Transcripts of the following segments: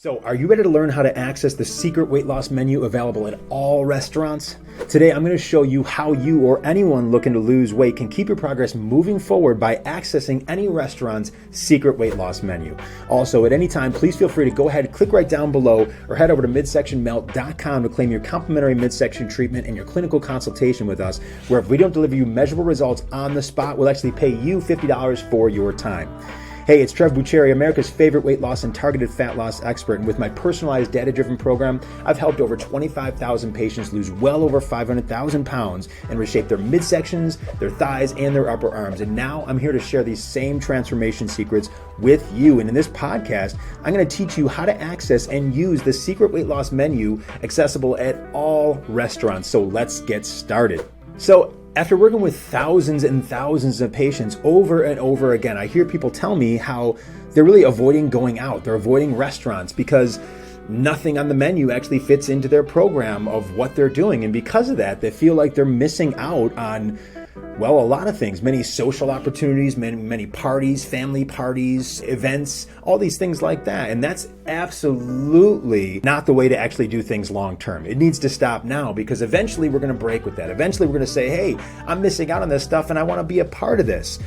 So, are you ready to learn how to access the secret weight loss menu available at all restaurants? Today, I'm going to show you how you or anyone looking to lose weight can keep your progress moving forward by accessing any restaurant's secret weight loss menu. Also, at any time, please feel free to go ahead, click right down below, or head over to midsectionmelt.com to claim your complimentary midsection treatment and your clinical consultation with us, where if we don't deliver you measurable results on the spot, we'll actually pay you $50 for your time. Hey, it's Trev Bucheri, America's favorite weight loss and targeted fat loss expert. And with my personalized data-driven program, I've helped over 25,000 patients lose well over 500,000 pounds and reshape their midsections, their thighs, and their upper arms. And now I'm here to share these same transformation secrets with you. And in this podcast, I'm going to teach you how to access and use the secret weight loss menu accessible at all restaurants. So let's get started. So, after working with thousands and thousands of patients over and over again, I hear people tell me how they're really avoiding going out. They're avoiding restaurants because nothing on the menu actually fits into their program of what they're doing. And because of that, they feel like they're missing out on, well, a lot of things, many social opportunities, many parties, family parties, events, all these things like that. And that's absolutely not the way to actually do things long term. It needs to stop now because eventually we're going to break with that. Eventually we're going to say, hey, I'm missing out on this stuff and I want to be a part of this.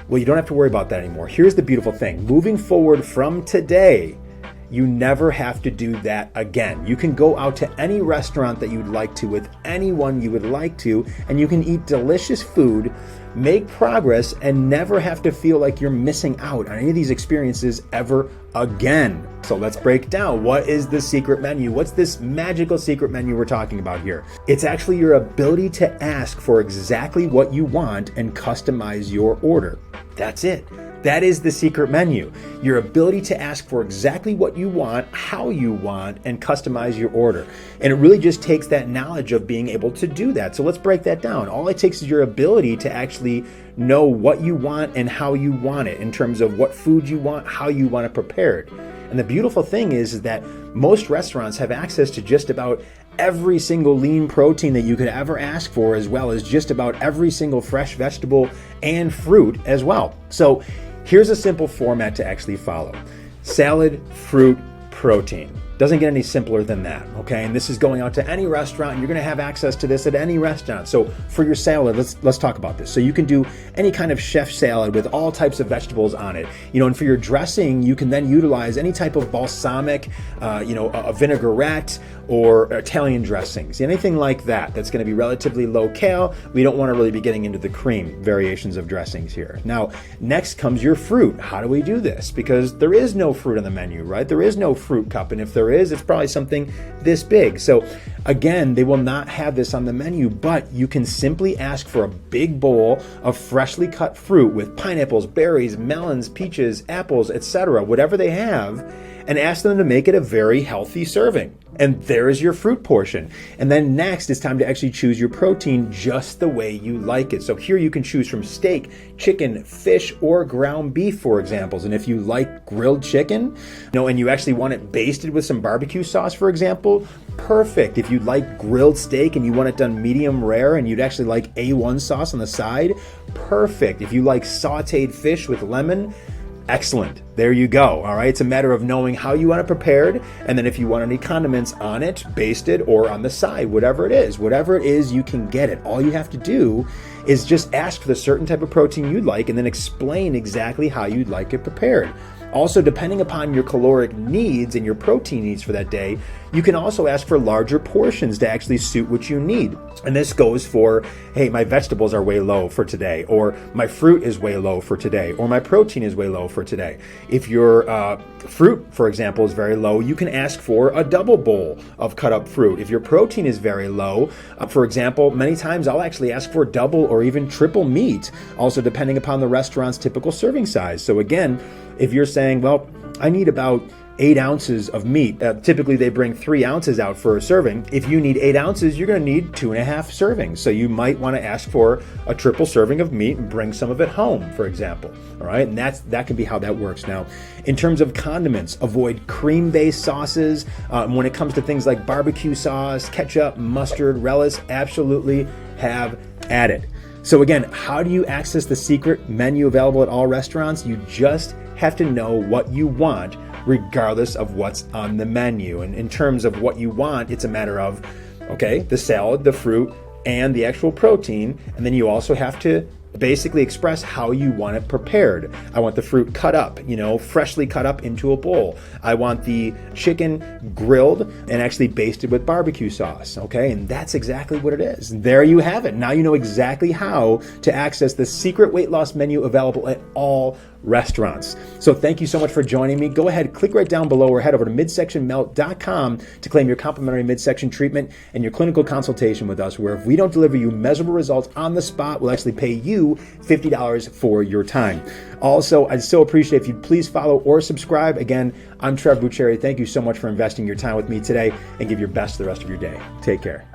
Well, you don't have to worry about that anymore. Here's the beautiful thing. Moving forward from today, you never have to do that again. You can go out to any restaurant that you'd like to with anyone you would like to, and you can eat delicious food, make progress, and never have to feel like you're missing out on any of these experiences ever again. So let's break down. What is the secret menu? What's this magical secret menu we're talking about here? It's actually your ability to ask for exactly what you want and customize your order. That's it. That is the secret menu. Your ability to ask for exactly what you want, how you want, and customize your order. And it really just takes that knowledge of being able to do that. So let's break that down. All it takes is your ability to actually know what you want and how you want it in terms of what food you want, how you want it prepared. And the beautiful thing is that most restaurants have access to just about every single lean protein that you could ever ask for, as well as just about every single fresh vegetable and fruit as well. So here's a simple format to actually follow. Salad, fruit, protein. Doesn't get any simpler than that, okay? And this is going out to any restaurant, and you're gonna have access to this at any restaurant. So for your salad, let's talk about this. So you can do any kind of chef salad with all types of vegetables on it. And for your dressing, you can then utilize any type of balsamic, a vinaigrette or Italian dressings, anything like that. That's gonna be relatively low cal. We don't wanna really be getting into the cream variations of dressings here. Now, next comes your fruit. How do we do this? Because there is no fruit on the menu, right? There is no fruit cup, and if there is, it's probably something this big. So again, they will not have this on the menu, but you can simply ask for a big bowl of freshly cut fruit with pineapples, berries, melons, peaches, apples, etc., whatever they have, and ask them to make it a very healthy serving. And there is your fruit portion. And then next, it's time to actually choose your protein just the way you like it. So here you can choose from steak, chicken, fish, or ground beef, for examples. And if you like grilled chicken, and you actually want it basted with some barbecue sauce, for example, perfect. If you like grilled steak and you want it done medium rare and you'd actually like A1 sauce on the side, perfect. If you like sauteed fish with lemon, excellent. There you go. All right. It's a matter of knowing how you want it prepared. And then if you want any condiments on it, basted or on the side, whatever it is, you can get it. All you have to do is just ask for the certain type of protein you'd like and then explain exactly how you'd like it prepared. Also, depending upon your caloric needs and your protein needs for that day, you can also ask for larger portions to actually suit what you need. And this goes for, hey, my vegetables are way low for today, or my fruit is way low for today, or my protein is way low for today. If your fruit, for example, is very low, you can ask for a double bowl of cut up fruit. If your protein is very low, for example, many times I'll actually ask for double or even triple meat, also depending upon the restaurant's typical serving size. So again, if you're saying, well, I need about 8 ounces of meat. Typically they bring 3 ounces out for a serving. If you need 8 ounces, you're gonna need 2.5 servings. So you might wanna ask for a triple serving of meat and bring some of it home, for example. All right, and that can be how that works. Now, in terms of condiments, avoid cream-based sauces. When it comes to things like barbecue sauce, ketchup, mustard, relish, absolutely have at it. So again, how do you access the secret menu available at all restaurants? You just have to know what you want, regardless of what's on the menu. And in terms of what you want, it's a matter of, okay, the salad, the fruit, and the actual protein. And then you also have to basically express how you want it prepared. I want the fruit cut up, freshly cut up into a bowl. I want the chicken grilled and actually basted with barbecue sauce, okay? And that's exactly what it is. There you have it. Now you know exactly how to access the secret weight loss menu available at all restaurants. So thank you so much for joining me. Go ahead, click right down below or head over to midsectionmelt.com to claim your complimentary midsection treatment and your clinical consultation with us, where if we don't deliver you measurable results on the spot, we'll actually pay you $50 for your time. Also, I'd so appreciate if you'd please follow or subscribe. Again, I'm Trev Bucheri. Thank you so much for investing your time with me today, and give your best the rest of your day. Take care.